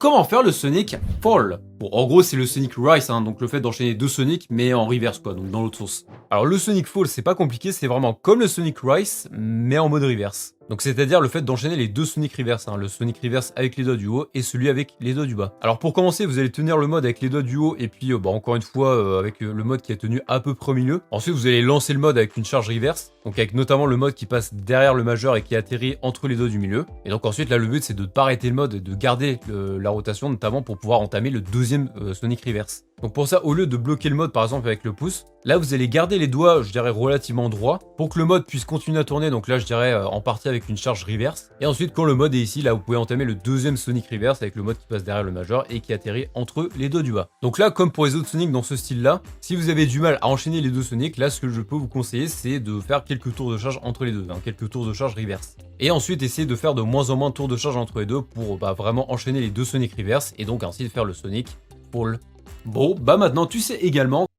comment faire le Sonic Fall? Bon, en gros, c'est le Sonic Rise, hein, donc le fait d'enchaîner deux Sonic, mais en reverse, quoi, donc dans l'autre sens. Alors, le Sonic Fall, c'est pas compliqué, c'est vraiment comme le Sonic Rise, mais en mode reverse. Donc, c'est-à-dire le fait d'enchaîner les deux Sonic Reverse, hein, le Sonic Reverse avec les doigts du haut et celui avec les doigts du bas. Alors, pour commencer, vous allez tenir le mode avec les doigts du haut, et puis, encore une fois, avec le mode qui est tenu à peu près au milieu. Ensuite, vous allez lancer le mode avec une charge reverse, donc avec notamment le mode qui passe derrière le majeur et qui atterrit entre les doigts du milieu. Et donc, ensuite, là, le but, c'est de ne pas arrêter le mode et de garder la rotation, notamment pour pouvoir entamer le deuxième Sonic Reverse. Donc pour ça, au lieu de bloquer le mode par exemple avec le pouce, là vous allez garder les doigts, je dirais relativement droits, pour que le mode puisse continuer à tourner, donc là je dirais en partie avec une charge reverse. Et ensuite quand le mode est ici, là vous pouvez entamer le deuxième Sonic Reverse avec le mode qui passe derrière le majeur et qui atterrit entre les doigts du bas. Donc là comme pour les autres Sonic dans ce style là, si vous avez du mal à enchaîner les deux Sonic, là ce que je peux vous conseiller c'est de faire quelques tours de charge entre les deux, hein, quelques tours de charge reverse. Et ensuite essayer de faire de moins en moins de tours de charge entre les deux pour vraiment enchaîner les deux Sonic Reverse et donc ainsi de faire le Sonic Fall. Bon, bah maintenant tu sais également